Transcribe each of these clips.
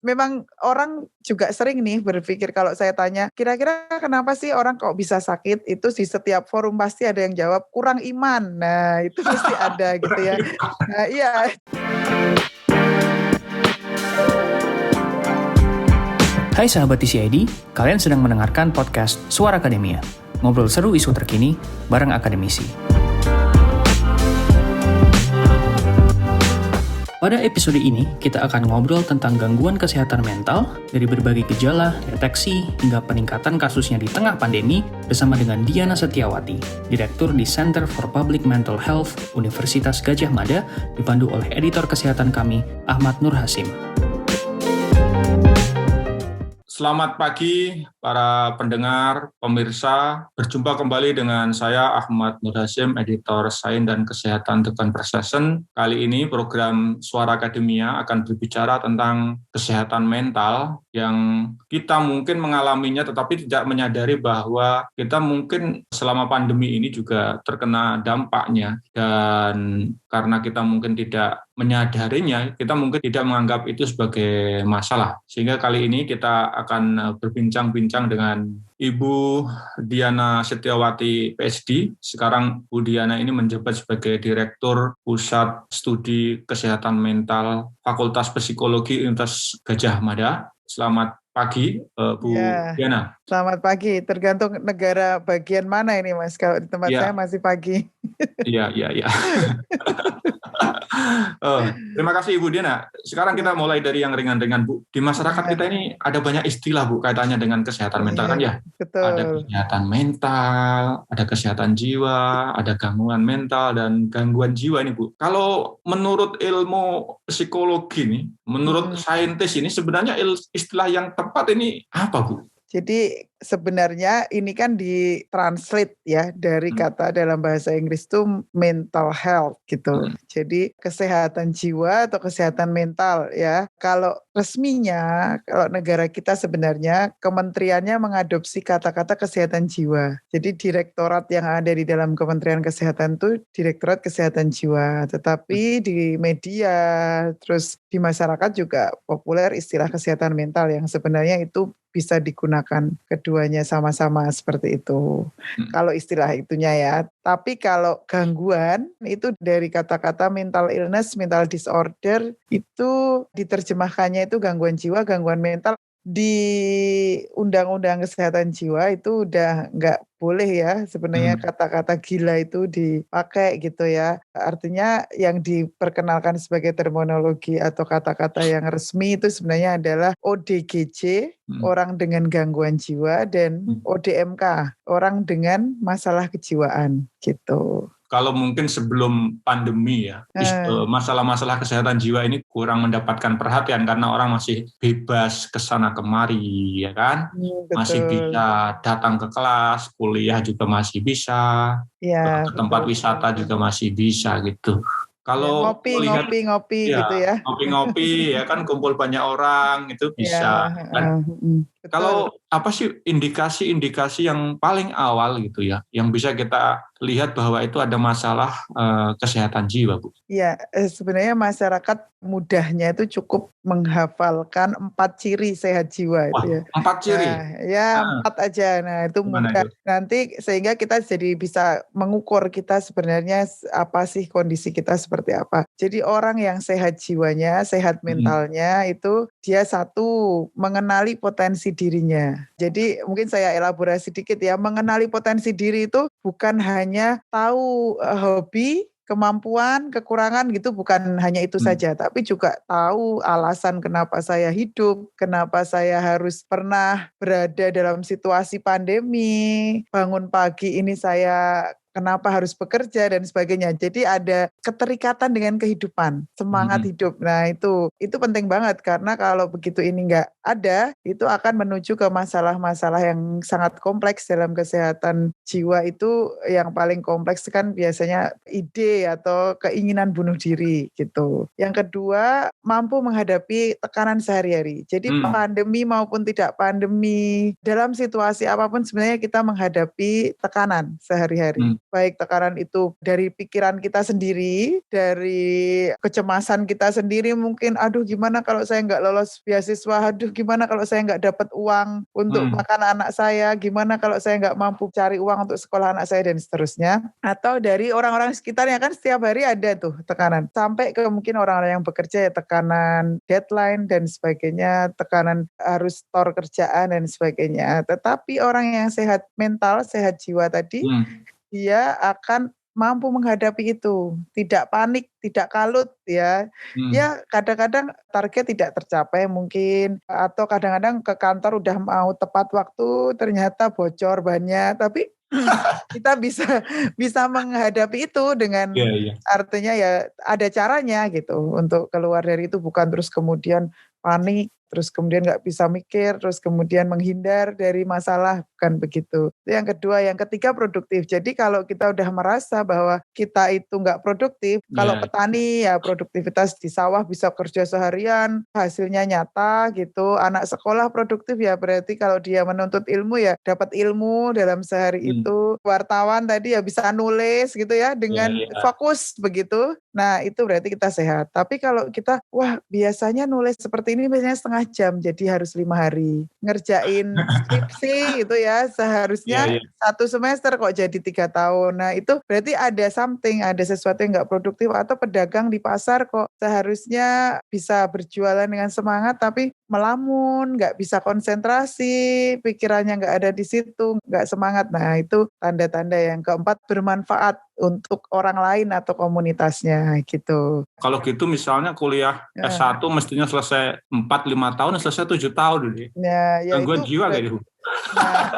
memang orang juga sering nih berpikir kalau saya tanya, kira-kira kenapa sih orang kok bisa sakit? Itu di setiap forum pasti ada yang jawab kurang iman. Nah, itu mesti ada gitu ya. Nah, iya. Hai sahabat TCID, kalian sedang mendengarkan podcast Suara Akademia. Ngobrol seru isu terkini bareng akademisi. Pada episode ini, kita akan ngobrol tentang gangguan kesehatan mental dari berbagai gejala, deteksi, hingga peningkatan kasusnya di tengah pandemi bersama dengan Diana Setiawati, Direktur di Center for Public Mental Health Universitas Gadjah Mada, dipandu oleh editor kesehatan kami, Ahmad Nur Hasim. Selamat pagi para pendengar, pemirsa. Berjumpa kembali dengan saya Ahmad Nur Hasim, editor Sains dan Kesehatan The Conversation. Kali ini program Suara Akademia akan berbicara tentang kesehatan mental yang kita mungkin mengalaminya tetapi tidak menyadari bahwa kita mungkin selama pandemi ini juga terkena dampaknya, dan karena kita mungkin tidak menyadarinya, kita mungkin tidak menganggap itu sebagai masalah. Sehingga kali ini kita akan berbincang-bincang dengan Ibu Diana Setiawati, PhD. Sekarang Bu Diana ini menjabat sebagai Direktur Pusat Studi Kesehatan Mental Fakultas Psikologi Universitas Gadjah Mada. Selamat pagi, Bu Diana. Selamat pagi, tergantung negara bagian mana ini Mas. Kalau di tempat saya masih pagi. Iya. Terima kasih Ibu Diana. Sekarang kita mulai dari yang ringan-ringan, Bu. Di masyarakat kita ini ada banyak istilah, Bu, kaitannya dengan kesehatan mental kan ya? Betul. Ada kesehatan mental, ada kesehatan jiwa, ada gangguan mental dan gangguan jiwa ini, Bu. Kalau menurut ilmu psikologi nih, menurut saintis ini sebenarnya istilah yang tepat ini apa, Bu? Jadi sebenarnya ini kan ditranslate ya dari kata dalam bahasa Inggris itu mental health gitu. Jadi kesehatan jiwa atau kesehatan mental ya. Kalau resminya, kalau negara kita sebenarnya kementeriannya mengadopsi kata-kata kesehatan jiwa. Jadi direktorat yang ada di dalam Kementerian Kesehatan itu Direktorat Kesehatan Jiwa. Tetapi di media terus di masyarakat juga populer istilah kesehatan mental yang sebenarnya itu bisa digunakan keduanya sama-sama seperti itu. Kalau istilah itunya ya. Tapi kalau gangguan itu dari kata-kata mental illness, mental disorder itu diterjemahkannya itu gangguan jiwa, gangguan mental. Di Undang-Undang Kesehatan Jiwa itu udah nggak boleh ya sebenarnya kata-kata gila itu dipakai gitu ya. Artinya yang diperkenalkan sebagai terminologi atau kata-kata yang resmi itu sebenarnya adalah ODGJ, orang dengan gangguan jiwa, dan ODMK, orang dengan masalah kejiwaan gitu. Kalau mungkin sebelum pandemi ya, masalah-masalah kesehatan jiwa ini kurang mendapatkan perhatian karena orang masih bebas kesana kemari, ya kan? Masih bisa datang ke kelas, kuliah juga masih bisa, ke tempat wisata juga masih bisa gitu. Kalau ngopi gitu ya. Ngopi-ngopi ya kan, kumpul banyak orang itu bisa. Kalau apa sih indikasi-indikasi yang paling awal gitu ya, yang bisa kita lihat bahwa itu ada masalah kesehatan jiwa, Bu? Iya, sebenarnya masyarakat mudahnya itu cukup menghafalkan 4 ciri sehat jiwa itu ya. 4 ciri? Nah, 4 aja. Nah, itu mudah. Nanti sehingga kita jadi bisa mengukur kita sebenarnya apa sih kondisi kita seperti apa. Jadi orang yang sehat jiwanya, sehat mentalnya itu dia satu, mengenali potensi dirinya. Jadi mungkin saya elaborasi sedikit ya, mengenali potensi diri itu bukan hanya tahu hobi, kemampuan, kekurangan gitu, bukan hanya itu saja, tapi juga tahu alasan kenapa saya hidup, kenapa saya harus pernah berada dalam situasi pandemi, bangun pagi ini saya kenapa harus bekerja dan sebagainya. Jadi ada keterikatan dengan kehidupan, semangat hidup. Nah itu penting banget karena kalau begitu ini nggak ada, itu akan menuju ke masalah-masalah yang sangat kompleks dalam kesehatan jiwa. Itu yang paling kompleks kan biasanya ide atau keinginan bunuh diri gitu. Yang kedua, mampu menghadapi tekanan sehari-hari. Jadi pandemi maupun tidak pandemi, dalam situasi apapun sebenarnya kita menghadapi tekanan sehari-hari. baik tekanan itu dari pikiran kita sendiri, dari kecemasan kita sendiri mungkin, aduh gimana kalau saya nggak lolos beasiswa, aduh gimana kalau saya nggak dapat uang untuk makan anak saya, gimana kalau saya nggak mampu cari uang untuk sekolah anak saya, dan seterusnya. Atau dari orang-orang sekitarnya, kan setiap hari ada tuh tekanan, sampai ke mungkin orang-orang yang bekerja ya, tekanan deadline dan sebagainya, tekanan harus store kerjaan dan sebagainya. Tetapi orang yang sehat mental, sehat jiwa tadi, dia akan mampu menghadapi itu, tidak panik, tidak kalut ya. Ya kadang-kadang target tidak tercapai mungkin, atau kadang-kadang ke kantor udah mau tepat waktu ternyata bocor banyak, tapi kita bisa menghadapi itu dengan artinya ya ada caranya gitu untuk keluar dari itu, bukan terus kemudian panik, terus kemudian nggak bisa mikir, terus kemudian menghindar dari masalah, bukan begitu. Itu yang kedua. Yang ketiga, produktif. Jadi kalau kita udah merasa bahwa kita itu nggak produktif, kalau petani ya produktivitas di sawah bisa kerja seharian, hasilnya nyata gitu. Anak sekolah produktif ya berarti kalau dia menuntut ilmu ya dapat ilmu dalam sehari itu. Wartawan tadi ya bisa nulis gitu ya dengan fokus begitu. Nah itu berarti kita sehat. Tapi kalau kita, wah biasanya nulis seperti ini biasanya setengah jam, jadi harus 5 hari. Ngerjain skripsi gitu ya, seharusnya 1 semester kok jadi 3 tahun. Nah itu berarti ada something, ada sesuatu yang nggak produktif. Atau pedagang di pasar kok seharusnya bisa berjualan dengan semangat, tapi melamun, nggak bisa konsentrasi, pikirannya nggak ada di situ, nggak semangat. Nah itu tanda-tanda. Yang keempat, bermanfaat untuk orang lain atau komunitasnya gitu. Kalau gitu misalnya kuliah S1 mestinya selesai 4-5 tahun, selesai 7 tahun. Ya Gangguan itu jiwa kayak gitu. Nah,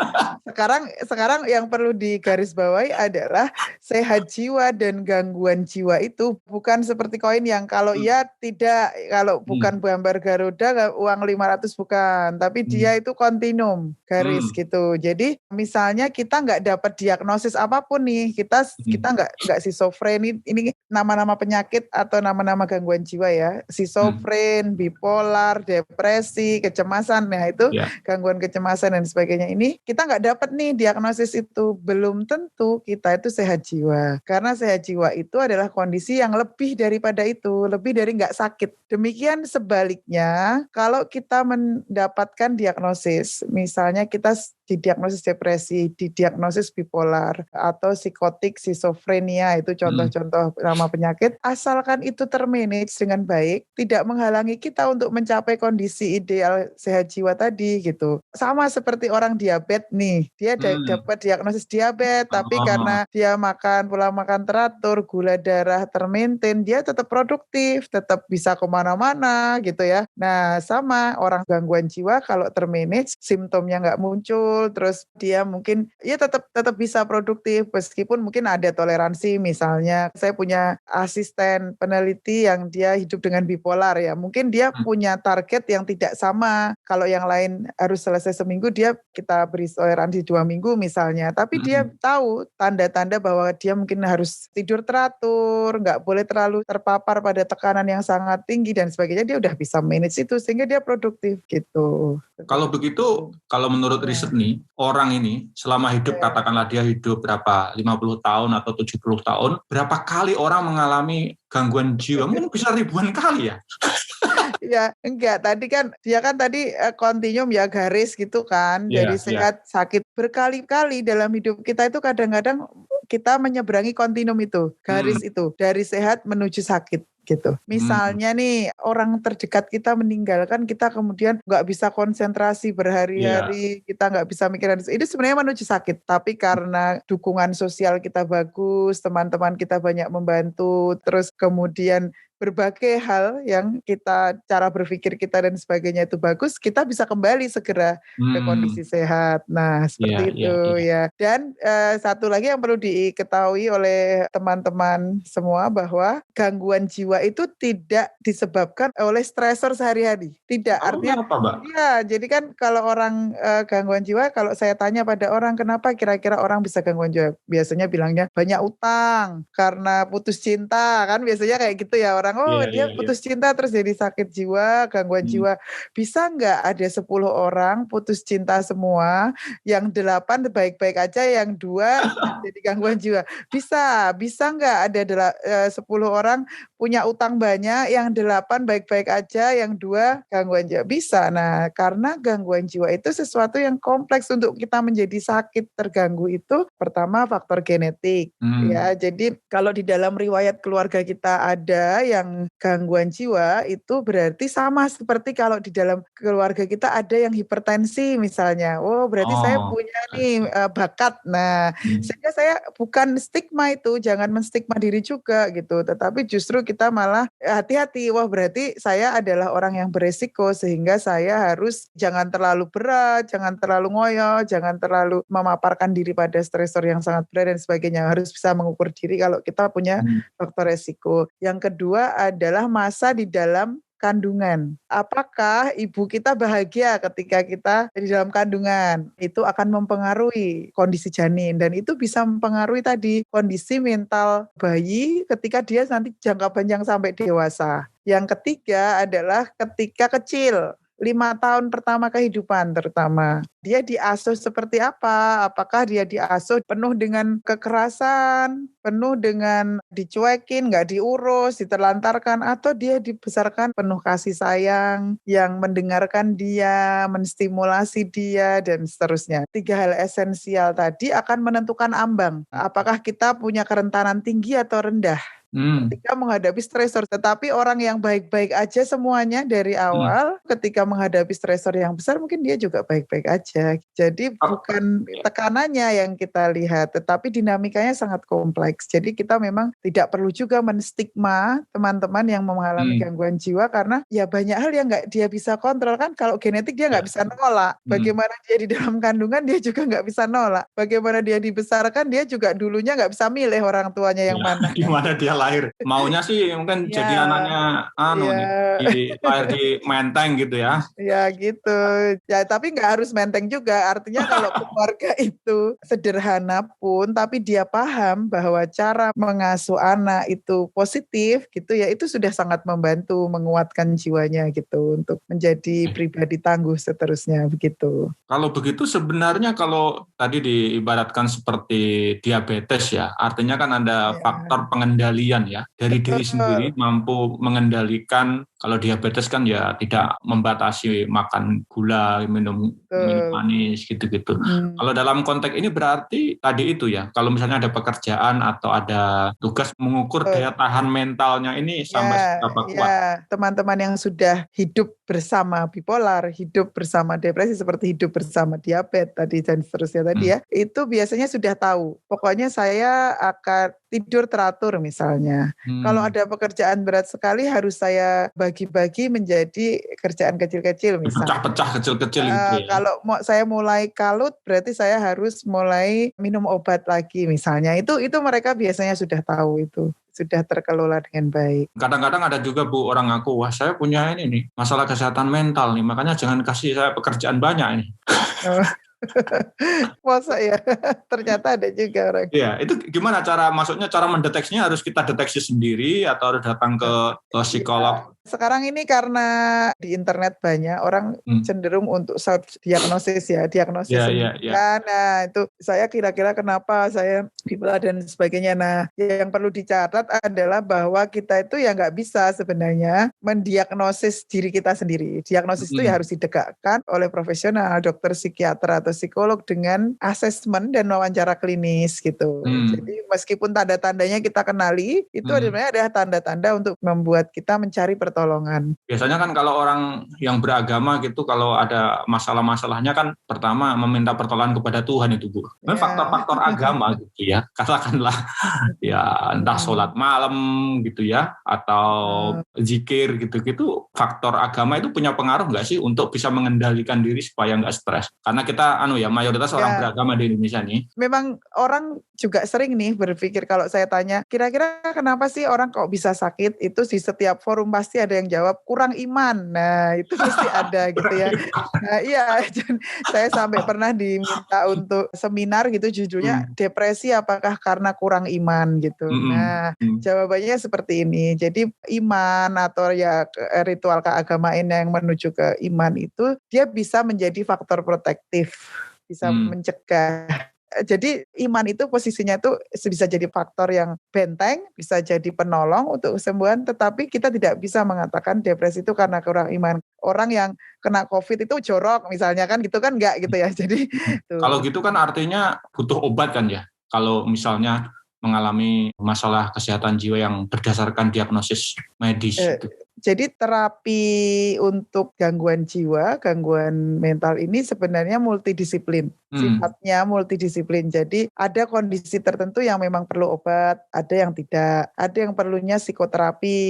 sekarang yang perlu digarisbawahi adalah sehat jiwa dan gangguan jiwa itu bukan seperti koin yang kalau iya tidak, kalau bukan gambar Garuda uang 500 bukan, tapi dia itu kontinum, garis gitu. Jadi misalnya kita nggak dapat diagnosis apapun nih, kita nggak schizofrenia, ini nama-nama penyakit atau nama-nama gangguan jiwa ya, schizofren, bipolar, depresi, kecemasan, nah itu gangguan kecemasan dan sebagainya, ini kita nggak dapat nih diagnosis itu, belum tentu kita itu sehat jiwa. Karena sehat jiwa itu adalah kondisi yang lebih daripada itu, lebih dari nggak sakit. Demikian sebaliknya, kalau kita mendapatkan diagnosis, misalnya kita didiagnosis depresi, didiagnosis bipolar, atau psikotik, schizofrenia, itu contoh-contoh nama penyakit, asalkan itu termanage dengan baik, tidak menghalangi kita untuk mencapai kondisi ideal sehat jiwa tadi gitu. Sama seperti orang diabetes nih, dia dapat diagnosis diabetes, tapi karena dia pola makan teratur, gula darah termaintain, dia tetap produktif, tetap bisa kemana-mana gitu ya. Nah sama orang gangguan jiwa, kalau termanage, simptomnya nggak muncul, terus dia mungkin ya tetap bisa produktif, meskipun mungkin ada toleransi. Misalnya saya punya asisten peneliti yang dia hidup dengan bipolar ya, mungkin dia punya target yang tidak sama, kalau yang lain harus selesai seminggu, kita beri toleransi 2 minggu misalnya, tapi dia tahu tanda-tanda bahwa dia mungkin harus tidur teratur, nggak boleh terlalu terpapar pada tekanan yang sangat tinggi dan sebagainya, dia udah bisa manage itu sehingga dia produktif gitu. Kalau begitu, kalau menurut riset nih, orang ini selama hidup, katakanlah dia hidup berapa, 50 tahun atau 70 tahun, berapa kali orang mengalami gangguan jiwa? Mungkin bisa ribuan kali ya? Ya enggak, tadi kan dia kan tadi kontinum ya, garis gitu kan, dari sehat sakit, berkali-kali dalam hidup kita itu kadang-kadang kita menyeberangi kontinum itu, garis itu, dari sehat menuju sakit gitu. Misalnya nih orang terdekat kita meninggal, kan kita kemudian nggak bisa konsentrasi berhari-hari, kita nggak bisa mikirin itu sebenarnya menuju sakit, tapi karena dukungan sosial kita bagus, teman-teman kita banyak membantu, terus kemudian berbagai hal yang cara berpikir kita dan sebagainya itu bagus, kita bisa kembali segera ke kondisi sehat. Nah seperti itu ya. Dan satu lagi yang perlu diketahui oleh teman-teman semua, bahwa gangguan jiwa jiwa itu tidak disebabkan oleh stresor sehari-hari. Tidak, artinya apa, Mbak? ya, jadi kan kalau orang gangguan jiwa, kalau saya tanya pada orang kenapa kira-kira orang bisa gangguan jiwa, biasanya bilangnya banyak utang, karena putus cinta, kan biasanya kayak gitu ya orang, dia putus cinta terus jadi sakit jiwa, gangguan jiwa. Bisa nggak ada 10 orang putus cinta semua, yang 8 baik-baik aja, yang 2 jadi gangguan jiwa? Bisa nggak ada 10 orang punya utang banyak, yang 8 baik-baik aja, yang 2 gangguan jiwa? Bisa. Nah, karena gangguan jiwa itu sesuatu yang kompleks. Untuk kita menjadi sakit terganggu itu pertama faktor genetik. Ya, jadi kalau di dalam riwayat keluarga kita ada yang gangguan jiwa, itu berarti sama seperti kalau di dalam keluarga kita ada yang hipertensi misalnya. Berarti saya punya nih bakat. Nah, sehingga saya bukan stigma itu, jangan menstigma diri juga gitu. Tetapi justru kita malah hati-hati, berarti saya adalah orang yang beresiko, sehingga saya harus jangan terlalu berat, jangan terlalu ngoyo, jangan terlalu memaparkan diri pada stresor yang sangat berat dan sebagainya. Harus bisa mengukur diri kalau kita punya faktor resiko. Yang kedua adalah masa di dalam kandungan. Apakah ibu kita bahagia ketika kita di dalam kandungan? Itu akan mempengaruhi kondisi janin, dan itu bisa mempengaruhi tadi kondisi mental bayi ketika dia nanti jangka panjang sampai dewasa. Yang ketiga adalah ketika kecil, 5 tahun pertama kehidupan terutama. Dia diasuh seperti apa? Apakah dia diasuh penuh dengan kekerasan, penuh dengan dicuekin, nggak diurus, diterlantarkan, atau dia dibesarkan penuh kasih sayang, yang mendengarkan dia, menstimulasi dia, dan seterusnya. 3 hal esensial tadi akan menentukan ambang. Apakah kita punya kerentanan tinggi atau rendah ketika menghadapi stresor. Tetapi orang yang baik-baik aja semuanya dari awal, ketika menghadapi stresor yang besar mungkin dia juga baik-baik aja. Jadi bukan tekanannya yang kita lihat, tetapi dinamikanya sangat kompleks. Jadi kita memang tidak perlu juga menstigma teman-teman yang mengalami gangguan jiwa, karena ya banyak hal yang nggak dia bisa kontrol kan. Kalau genetik dia nggak bisa nolak. Bagaimana dia di dalam kandungan dia juga nggak bisa nolak. Bagaimana dia dibesarkan dia juga dulunya nggak bisa milih orang tuanya yang mana. Di mana dia lahir. Maunya sih mungkin jadi anaknya lahir di Menteng gitu ya. Ya gitu. Ya tapi nggak harus Menteng juga. Artinya kalau keluarga itu sederhana pun, tapi dia paham bahwa cara mengasuh anak itu positif gitu ya, itu sudah sangat membantu menguatkan jiwanya gitu untuk menjadi pribadi tangguh seterusnya begitu. Kalau begitu sebenarnya kalau tadi diibaratkan seperti diabetes ya, artinya kan ada faktor pengendalian ya. Dari diri sendiri mampu mengendalikan. Kalau diabetes kan ya tidak membatasi makan gula, minum manis gitu-gitu. Kalau dalam konteks ini berarti tadi itu ya, kalau misalnya ada pekerjaan atau ada tugas mengukur daya tahan mentalnya ini sampai seberapa kuat. Ya, teman-teman yang sudah hidup bersama bipolar, hidup bersama depresi, seperti hidup bersama diabetes tadi dan seterusnya tadi ya, itu biasanya sudah tahu. Pokoknya saya akan tidur teratur misalnya. Kalau ada pekerjaan berat sekali harus saya bagi-bagi menjadi kerjaan kecil-kecil misalnya. Pecah-pecah kecil-kecil gitu ya. Kalau saya mulai kalut berarti saya harus mulai minum obat lagi misalnya. Itu mereka biasanya sudah tahu itu. Sudah terkelola dengan baik. Kadang-kadang ada juga Bu orang ngaku, wah saya punya ini nih, masalah kesehatan mental nih, makanya jangan kasih saya pekerjaan banyak ini. Masa ya? Ternyata ada juga orang. Iya, itu gimana maksudnya cara mendeteksinya, harus kita deteksi sendiri atau harus datang ke psikolog? Sekarang ini karena di internet banyak orang cenderung untuk self-diagnosis ya, diagnosis sendiri. Nah itu saya kira-kira kenapa saya bipolar dan sebagainya. Nah yang perlu dicatat adalah bahwa kita itu ya nggak bisa sebenarnya mendiagnosis diri kita sendiri. Diagnosis itu ya harus ditegakkan oleh profesional, dokter psikiater atau psikolog dengan asesmen dan wawancara klinis gitu. Jadi meskipun tanda-tandanya kita kenali, itu adalah tanda-tanda untuk membuat kita mencari pertolongan pertolongan. Biasanya kan kalau orang yang beragama gitu, kalau ada masalah-masalahnya kan pertama meminta pertolongan kepada Tuhan itu, Bu. Memang faktor-faktor agama gitu ya, katakanlah ya entah sholat malam gitu ya, atau zikir gitu-gitu, faktor agama itu punya pengaruh nggak sih untuk bisa mengendalikan diri supaya nggak stres? Karena kita mayoritas orang beragama di Indonesia nih. Memang orang juga sering nih berpikir, kalau saya tanya, kira-kira kenapa sih orang kok bisa sakit, itu di setiap forum pasti ada yang jawab kurang iman. Nah itu pasti ada gitu ya. Nah iya, saya sampai pernah diminta untuk seminar gitu, judulnya depresi apakah karena kurang iman gitu. Nah jawabannya seperti ini. Jadi iman atau ya ritual keagamaan yang menuju ke iman itu, dia bisa menjadi faktor protektif, bisa mencegah. Jadi iman itu posisinya tuh bisa jadi faktor yang benteng, bisa jadi penolong untuk kesembuhan, tetapi kita tidak bisa mengatakan depresi itu karena kurang iman. Orang yang kena COVID itu jorok misalnya kan gitu kan, enggak gitu ya. Jadi kalau gitu kan artinya butuh obat kan ya. Kalau misalnya mengalami masalah kesehatan jiwa yang berdasarkan diagnosis medis gitu. Jadi terapi untuk gangguan jiwa, gangguan mental ini sebenarnya multidisiplin. Sifatnya multidisiplin. Jadi ada kondisi tertentu yang memang perlu obat, ada yang tidak. Ada yang perlunya psikoterapi,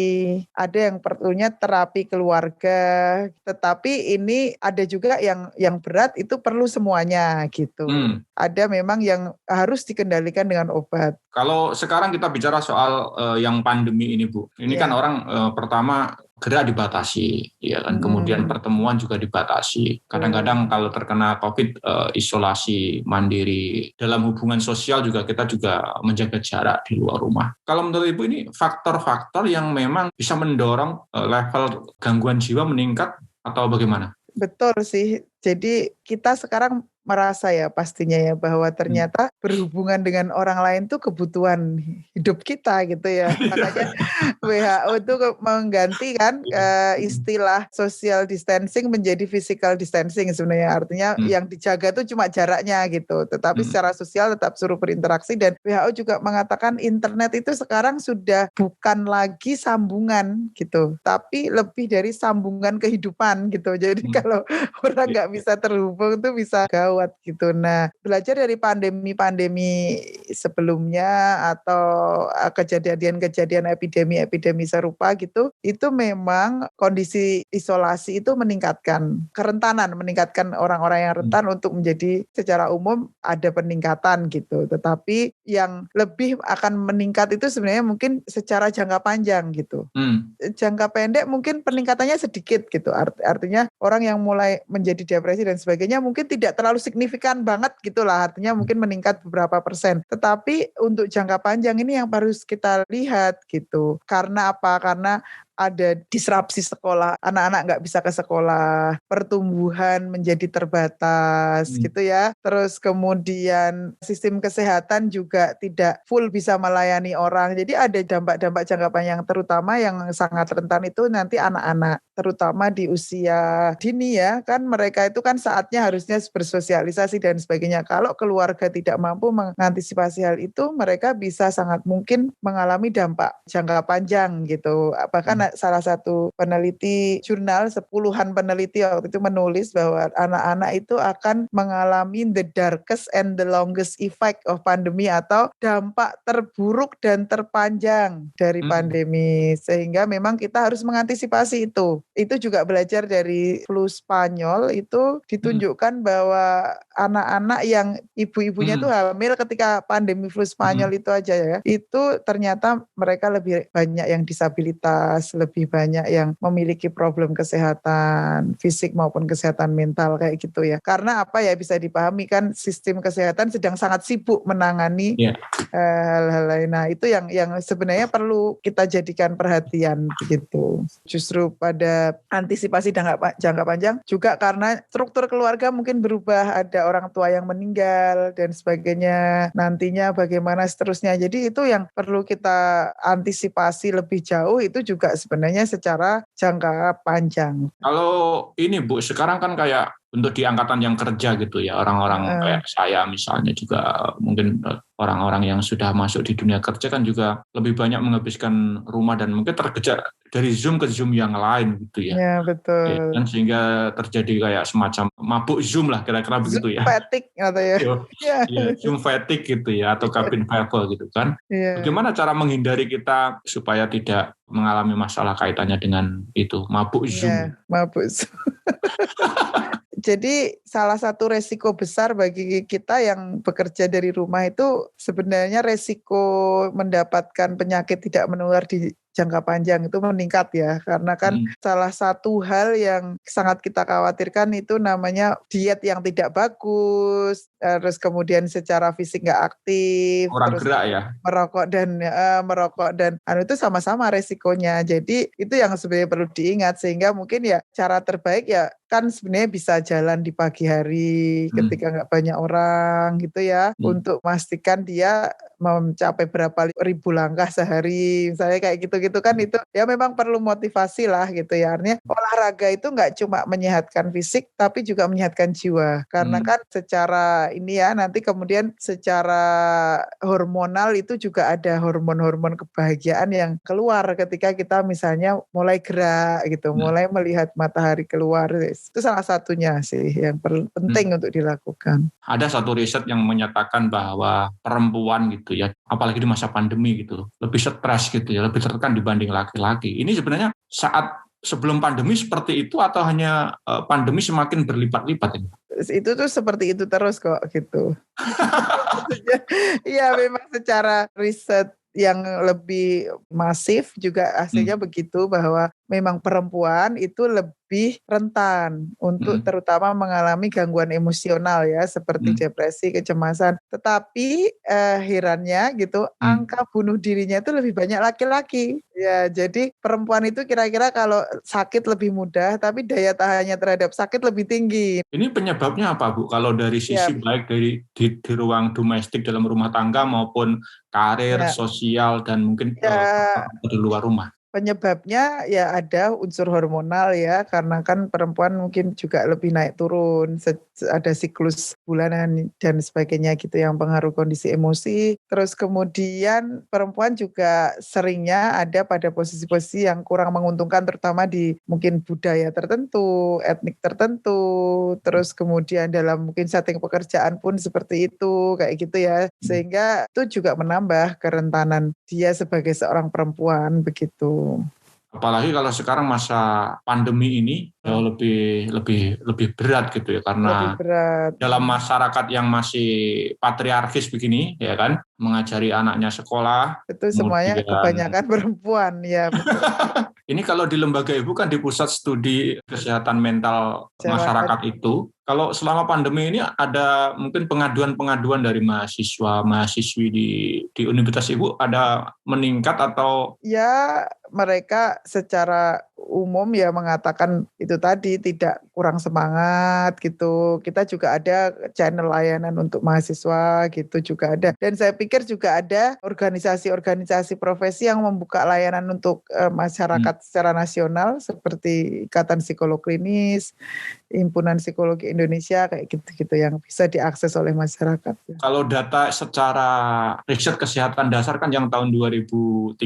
ada yang perlunya terapi keluarga. Tetapi ini ada juga yang berat, itu perlu semuanya gitu. Ada memang yang harus dikendalikan dengan obat. Kalau sekarang kita bicara soal yang pandemi ini, Bu. Ini kan orang pertama gerak dibatasi, ya kan. Kemudian pertemuan juga dibatasi. Kadang-kadang kalau terkena COVID, isolasi mandiri. Dalam hubungan sosial juga kita juga menjaga jarak di luar rumah. Kalau menurut Ibu ini faktor-faktor yang memang bisa mendorong level gangguan jiwa meningkat atau bagaimana? Betul sih. Jadi kita sekarang merasa ya pastinya ya bahwa ternyata berhubungan dengan orang lain tuh kebutuhan hidup kita gitu ya. Makanya WHO itu mengganti kan istilah social distancing menjadi physical distancing sebenarnya. Artinya yang dijaga tuh cuma jaraknya gitu. Tetapi secara sosial tetap suruh berinteraksi, dan WHO juga mengatakan internet itu sekarang sudah bukan lagi sambungan gitu, tapi lebih dari sambungan kehidupan gitu. Jadi kalau orang nggak bisa terhubung tuh bisa gawat gitu. Nah, belajar dari pandemi-pandemi sebelumnya atau kejadian-kejadian epidemi-epidemi serupa gitu, itu memang kondisi isolasi itu meningkatkan kerentanan, meningkatkan orang-orang yang rentan untuk menjadi secara umum ada peningkatan gitu. Tetapi yang lebih akan meningkat itu sebenarnya mungkin secara jangka panjang gitu. Jangka pendek mungkin peningkatannya sedikit gitu. Artinya orang yang mulai menjadi depresi dan sebagainya mungkin tidak terlalu signifikan banget gitulah, artinya mungkin meningkat beberapa persen. Tetapi untuk jangka panjang ini yang harus kita lihat gitu. Karena apa? Karena ada disrupsi sekolah, anak-anak nggak bisa ke sekolah, pertumbuhan menjadi terbatas gitu ya. Terus kemudian sistem kesehatan juga tidak full bisa melayani orang. Jadi ada dampak-dampak jangka panjang, terutama yang sangat rentan itu nanti anak-anak, terutama di usia dini ya, kan mereka itu kan saatnya harusnya bersosialisasi dan sebagainya. Kalau keluarga tidak mampu mengantisipasi hal itu, mereka bisa sangat mungkin mengalami dampak jangka panjang gitu. Bahkan salah satu peneliti jurnal, 10-an peneliti waktu itu menulis bahwa anak-anak itu akan mengalami the darkest and the longest effect of pandemi, atau dampak terburuk dan terpanjang dari pandemi. Sehingga memang kita harus mengantisipasi itu. Itu juga belajar dari flu Spanyol, itu ditunjukkan bahwa anak-anak yang ibu-ibunya tuh hamil ketika pandemi flu Spanyol itu aja ya, itu ternyata mereka lebih banyak yang disabilitas, lebih banyak yang memiliki problem kesehatan fisik maupun kesehatan mental kayak gitu ya. Karena apa ya, bisa dipahami kan sistem kesehatan sedang sangat sibuk menangani hal-hal lain. Nah itu yang sebenarnya perlu kita jadikan perhatian gitu. Justru pada antisipasi jangka panjang juga karena struktur keluarga mungkin berubah, ada orang tua yang meninggal dan sebagainya, nantinya bagaimana seterusnya. Jadi itu yang perlu kita antisipasi lebih jauh, itu juga sebenarnya secara jangka panjang. Kalau ini Bu, sekarang kan kayak untuk di angkatan yang kerja gitu ya, orang-orang kayak saya misalnya juga mungkin orang-orang yang sudah masuk di dunia kerja kan juga lebih banyak menghabiskan rumah dan mungkin terkejar dari Zoom ke Zoom yang lain gitu ya. Ya, betul. Dan sehingga terjadi kayak semacam mabuk Zoom lah kira-kira begitu ya. Zoom fatigue atau ya. Ya, Zoom fatigue gitu ya, atau cabin fever gitu kan. Bagaimana cara menghindari kita supaya tidak mengalami masalah kaitannya dengan itu, mabuk Zoom? Mabuk Zoom. Jadi salah satu resiko besar bagi kita yang bekerja dari rumah itu sebenarnya resiko mendapatkan penyakit tidak menular di jangka panjang itu meningkat ya, karena kan salah satu hal yang sangat kita khawatirkan itu namanya diet yang tidak bagus, terus kemudian secara fisik nggak aktif, kurang terus gerak ya, merokok dan itu sama-sama resikonya. Jadi itu yang sebenarnya perlu diingat, sehingga mungkin ya cara terbaik ya kan sebenarnya bisa jalan di pagi hari ketika nggak banyak orang gitu ya, untuk memastikan dia mencapai berapa ribu langkah sehari misalnya kayak gitu kan, itu ya memang perlu motivasi lah gitu ya. Artinya olahraga itu nggak cuma menyehatkan fisik tapi juga menyehatkan jiwa, karena kan secara ini ya nanti kemudian secara hormonal itu juga ada hormon-hormon kebahagiaan yang keluar ketika kita misalnya mulai gerak gitu, mulai melihat matahari keluar. Itu salah satunya sih yang penting untuk dilakukan. Ada satu riset yang menyatakan bahwa perempuan gitu ya, apalagi di masa pandemi gitu, lebih stres gitu ya, lebih tertekan dibanding laki-laki. Ini sebenarnya saat sebelum pandemi seperti itu atau hanya pandemi semakin berlipat-lipat ini? Itu tuh seperti itu terus kok gitu. Iya memang secara riset yang lebih masif juga hasilnya begitu, bahwa memang perempuan itu lebih rentan untuk terutama mengalami gangguan emosional ya, seperti depresi, kecemasan. Tetapi herannya gitu, angka bunuh dirinya itu lebih banyak laki-laki. Ya, jadi perempuan itu kira-kira kalau sakit lebih mudah, tapi daya tahannya terhadap sakit lebih tinggi. Ini penyebabnya apa, Bu? Kalau dari sisi baik dari di ruang domestik dalam rumah tangga maupun karir, sosial, dan mungkin di luar rumah. Penyebabnya ya ada unsur hormonal ya, karena kan perempuan mungkin juga lebih naik turun, ada siklus bulanan dan sebagainya gitu yang pengaruh kondisi emosi. Terus kemudian perempuan juga seringnya ada pada posisi-posisi yang kurang menguntungkan, terutama di mungkin budaya tertentu, etnik tertentu, terus kemudian dalam mungkin setting pekerjaan pun seperti itu, kayak gitu ya. Sehingga itu juga menambah kerentanan dia sebagai seorang perempuan begitu. Apalagi kalau sekarang masa pandemi ini jauh lebih berat gitu ya, karena dalam masyarakat yang masih patriarkis begini ya kan, mengajari anaknya sekolah. Itu semuanya kebanyakan perempuan ya. Betul. Ini kalau di lembaga Ibu kan di Pusat Studi Kesehatan Mental Masyarakat itu, kalau selama pandemi ini ada mungkin pengaduan-pengaduan dari mahasiswa-mahasiswi di Universitas Ibu ada meningkat atau? Ya, mereka secara umum ya mengatakan itu tadi tidak kurang semangat gitu. Kita juga ada channel layanan untuk mahasiswa gitu juga ada. Dan saya pikir juga ada organisasi-organisasi profesi yang membuka layanan untuk masyarakat secara nasional seperti Ikatan Psikolog Klinis, Himpunan Psikologi Indonesia, kayak gitu-gitu yang bisa diakses oleh masyarakat. Kalau data secara riset kesehatan dasar kan yang tahun 2013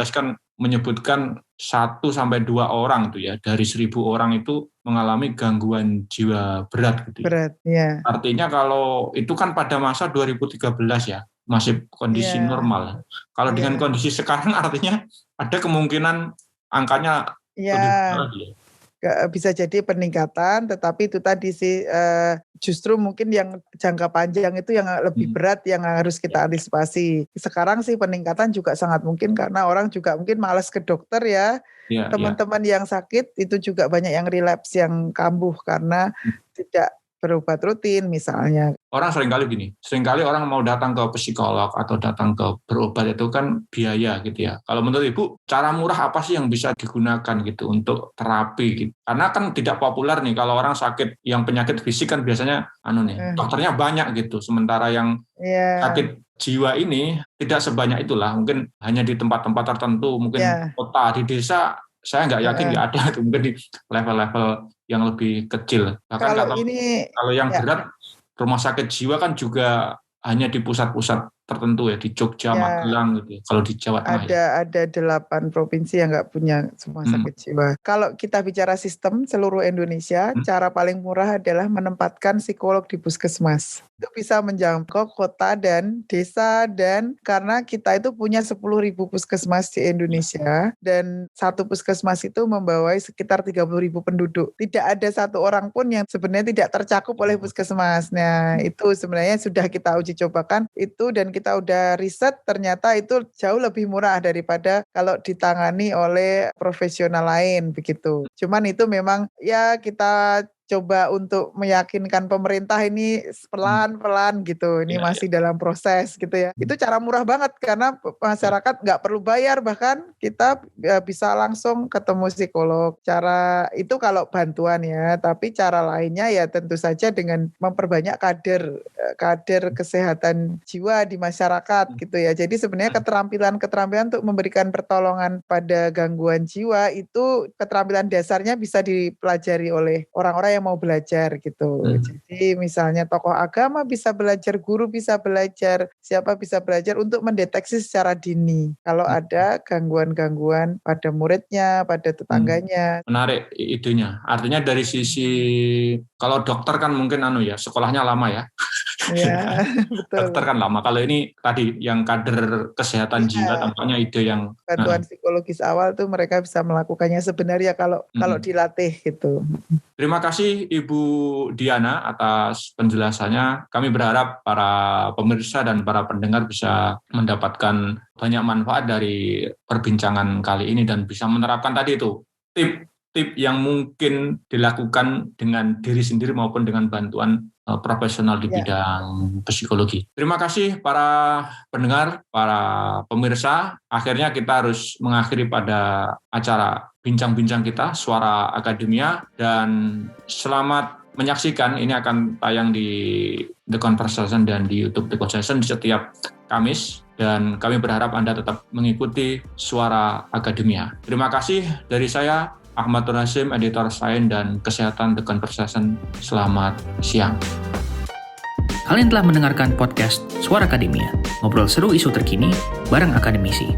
kan menyebutkan 1-2 orang tuh ya, dari 1.000 orang itu mengalami gangguan jiwa berat gitu ya. Berat, ya. Artinya kalau itu kan pada masa 2013 ya, masih kondisi normal. Kalau dengan kondisi sekarang artinya ada kemungkinan angkanya lebih berat ya. Bisa jadi peningkatan, tetapi itu tadi sih justru mungkin yang jangka panjang itu yang lebih berat yang harus kita antisipasi. Sekarang sih peningkatan juga sangat mungkin karena orang juga mungkin malas ke dokter ya. Teman-teman yang sakit itu juga banyak yang relapse, yang kambuh karena tidak berobat rutin misalnya. Orang seringkali orang mau datang ke psikolog atau datang ke berobat itu kan biaya gitu ya. Kalau menurut Ibu, cara murah apa sih yang bisa digunakan gitu untuk terapi gitu? Karena kan tidak populer nih kalau orang sakit yang penyakit fisik kan biasanya dokternya banyak gitu. Sementara yang sakit jiwa ini tidak sebanyak itulah. Mungkin hanya di tempat-tempat tertentu, mungkin kota, di desa saya nggak yakin nggak ada, mungkin di level-level yang lebih kecil. Bahkan kalau yang berat, rumah sakit jiwa kan juga hanya di pusat-pusat tertentu ya, di Jogja, Magelang gitu ya, kalau di Jawa Tengah ada 8 provinsi yang nggak punya rumah sakit jiwa. Kalau kita bicara sistem seluruh Indonesia, cara paling murah adalah menempatkan psikolog di puskesmas. Itu bisa menjangkau kota dan desa, dan karena kita itu punya 10.000 puskesmas di Indonesia, dan satu puskesmas itu membawai sekitar 30.000 penduduk. Tidak ada satu orang pun yang sebenarnya tidak tercakup oleh puskesmas. Nah, itu sebenarnya sudah kita uji cobakan itu, dan kita udah riset ternyata itu jauh lebih murah daripada kalau ditangani oleh profesional lain begitu. Cuman itu memang ya kita coba untuk meyakinkan pemerintah ini pelan-pelan gitu. Ini masih dalam proses gitu ya. Itu cara murah banget karena masyarakat nggak perlu bayar, bahkan kita bisa langsung ketemu psikolog. Cara itu kalau bantuan ya, tapi cara lainnya ya tentu saja dengan memperbanyak kader kesehatan jiwa di masyarakat gitu ya. Jadi sebenarnya keterampilan untuk memberikan pertolongan pada gangguan jiwa itu keterampilan dasarnya bisa dipelajari oleh orang-orang yang mau belajar gitu. Jadi misalnya tokoh agama bisa belajar, guru bisa belajar, siapa bisa belajar untuk mendeteksi secara dini kalau ada gangguan-gangguan pada muridnya, pada tetangganya. Menarik idenya. Artinya dari sisi kalau dokter kan mungkin sekolahnya lama ya. Iya, betul. Dokter kan lama. Kalau ini tadi yang kader kesehatan jiwa tampaknya ide yang bantuan psikologis awal tuh mereka bisa melakukannya sebenarnya kalau dilatih gitu. Terima kasih Ibu Diana atas penjelasannya. Kami berharap para pemirsa dan para pendengar bisa mendapatkan banyak manfaat dari perbincangan kali ini dan bisa menerapkan tadi itu tip yang mungkin dilakukan dengan diri sendiri maupun dengan bantuan profesional di bidang psikologi. Terima kasih para pendengar, para pemirsa. Akhirnya kita harus mengakhiri pada acara bincang-bincang kita, Suara Akademia, dan selamat menyaksikan. Ini akan tayang di The Conversation dan di YouTube The Conversation setiap Kamis, dan kami berharap Anda tetap mengikuti Suara Akademia. Terima kasih dari saya, Ahmad Nur Hasyim, editor Sains dan Kesehatan The Conversation. Selamat siang. Kalian telah mendengarkan podcast Suara Akademia, ngobrol seru isu terkini bareng akademisi.